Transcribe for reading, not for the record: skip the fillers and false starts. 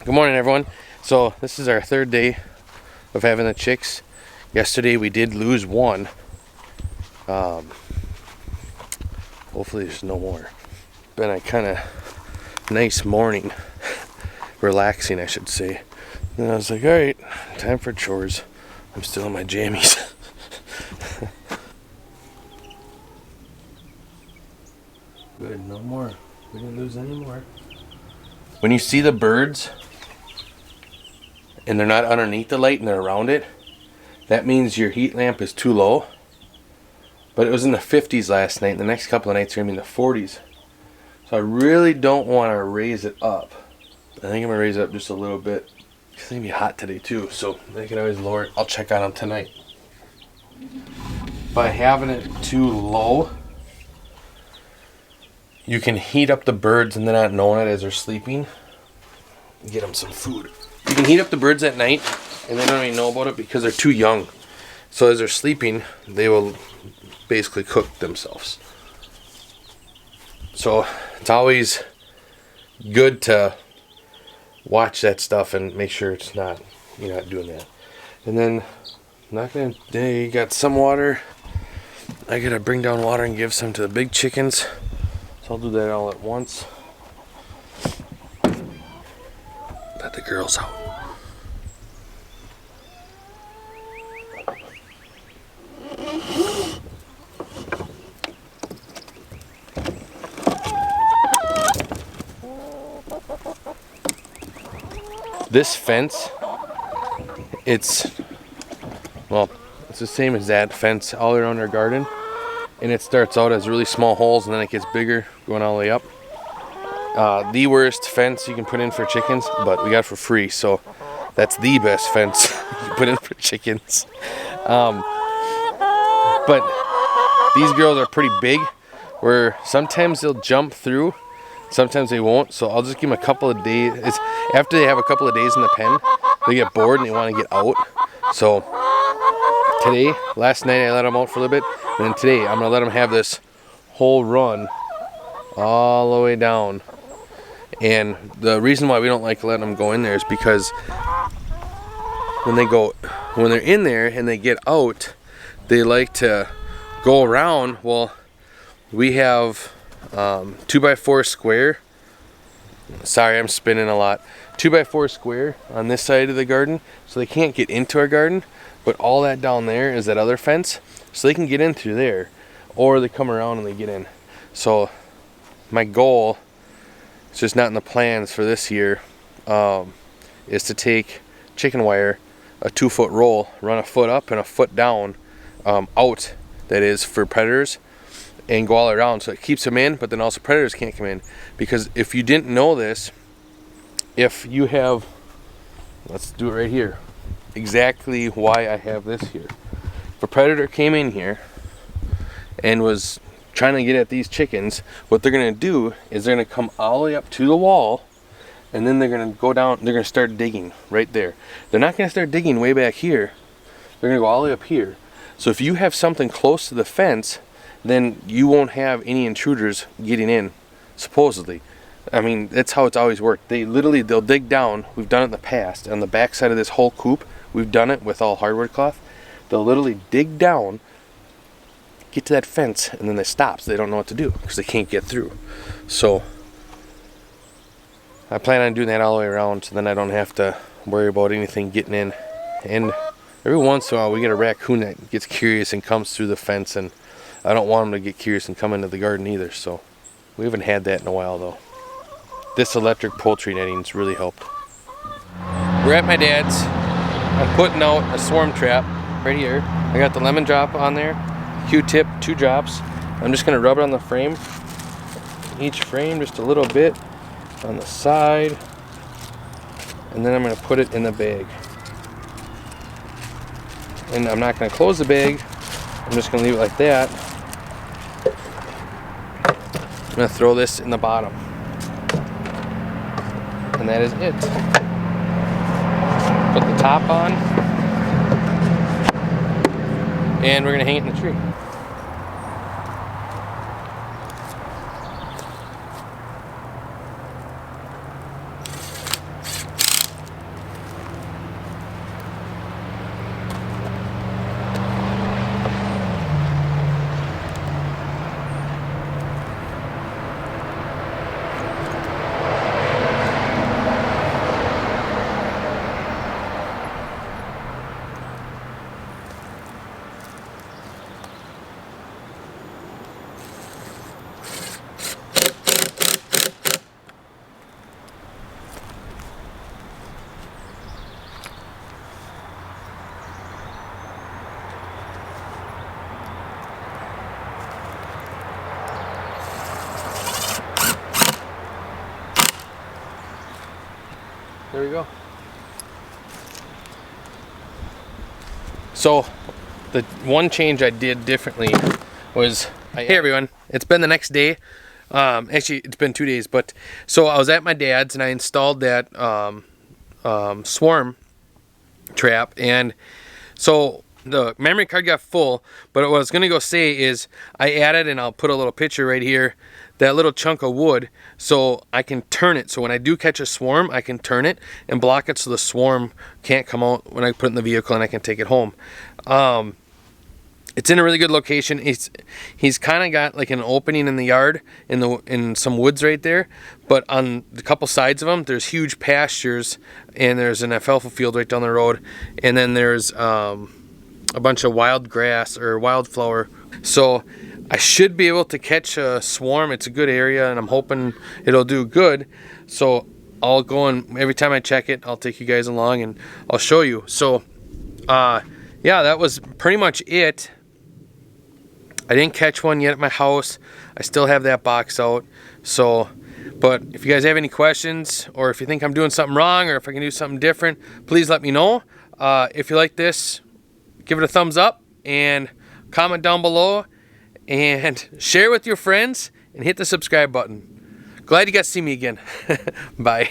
Good morning, everyone. So this is our third day of having the chicks. Yesterday we did lose one. Hopefully there's no more. Been a kind of nice morning. Relaxing, I should say. And I was like, alright, time for chores. I'm still in my jammies. Good, no more. We didn't lose any more. When you see the birds and they're not underneath the light and they're around it, that means your heat lamp is too low. But it was in the 50s last night, and the next couple of nights are going to be in the 40s. So I really don't want to raise it up. I think I'm going to raise it up just a little bit. It's going to be hot today too, so I can always lower it. I'll check on them tonight. By having it too low, you can heat up the birds and they're not knowing it as they're sleeping. Get them some food. You can heat up the birds at night and they don't even know about it because they're too young. So as they're sleeping, they will basically cook themselves. So it's always good to watch that stuff and make sure it's not, you're not doing that. And then you got some water. I gotta bring down water and give some to the big chickens. So I'll do that all at once. Let the girls out. This fence, it's the same as that fence all around our garden. And it starts out as really small holes and then it gets bigger going all the way up. The worst fence you can put in for chickens, but we got it for free, so that's the best fence you can put in for chickens. But these girls are pretty big, where sometimes they'll jump through, sometimes they won't, so I'll just give them a couple of days. After they have a couple of days in the pen, they get bored and they want to get out. So last night I let them out for a little bit, and then today I'm going to let them have this whole run all the way down. And the reason why we don't like letting them go in there is because when they're in there and they get out, they like to go around. Well, we have 2x4 square. Sorry, I'm spinning a lot. 2x4 square on this side of the garden, so they can't get into our garden. But all that down there is that other fence, so they can get in through there, or they come around and they get in. So my goal, it's just not in the plans for this year, is to take chicken wire, a 2-foot roll, run a foot up and a foot down, out, that is, for predators, and go all around, so it keeps them in, but then also predators can't come in. Because if you didn't know this, if you have, let's do it right here, exactly why I have this here. If a predator came in here and was trying to get at these chickens, what they're going to do is they're going to come all the way up to the wall, and then they're going to go down, they're going to start digging right there. They're not going to start digging way back here. They're going to go all the way up here. So if you have something close to the fence, then you won't have any intruders getting in, supposedly. I mean, that's how it's always worked. They'll dig down. We've done it in the past. On the back side of this whole coop, we've done it with all hardwood cloth. They'll literally dig down, get to that fence, and then they stop. So they don't know what to do because they can't get through. So I plan on doing that all the way around, so then I don't have to worry about anything getting in. And every once in a while we get a raccoon that gets curious and comes through the fence, and I don't want them to get curious and come into the garden either. So we haven't had that in a while though. This electric poultry netting's really helped. We're at my dad's. I'm putting out a swarm trap right here. I got the lemon drop on there, Q-tip, 2 drops. I'm just gonna rub it on the frame. Each frame just a little bit on the side. And then I'm gonna put it in the bag. And I'm not gonna close the bag. I'm just gonna leave it like that. I'm gonna throw this in the bottom. And that is it. Put the top on, and we're gonna hang it in the tree. there we go. So the one change I did differently was, hey everyone, it's been the next day. Actually, it's been 2 days, but so I was at my dad's and I installed that swarm trap, and so the memory card got full, but what I was gonna go say is I added, and I'll put a little picture right here, that little chunk of wood so I can turn it. So when I do catch a swarm, I can turn it and block it so the swarm can't come out when I put it in the vehicle and I can take it home. It's in a really good location. He's kind of got like an opening in the yard in some woods right there, but on a couple sides of them there's huge pastures, and there's an alfalfa field right down the road, and then there's a bunch of wild grass or wildflower. So I should be able to catch a swarm. It's a good area, and I'm hoping it'll do good. So I'll go, and every time I check it, I'll take you guys along and I'll show you. So yeah, that was pretty much it. I didn't catch one yet at my house. I still have that box out. So, but if you guys have any questions, or if you think I'm doing something wrong, or if I can do something different, please let me know. If you like this, give it a thumbs up and comment down below, and share with your friends, and hit the subscribe button. Glad you got to see me again. Bye.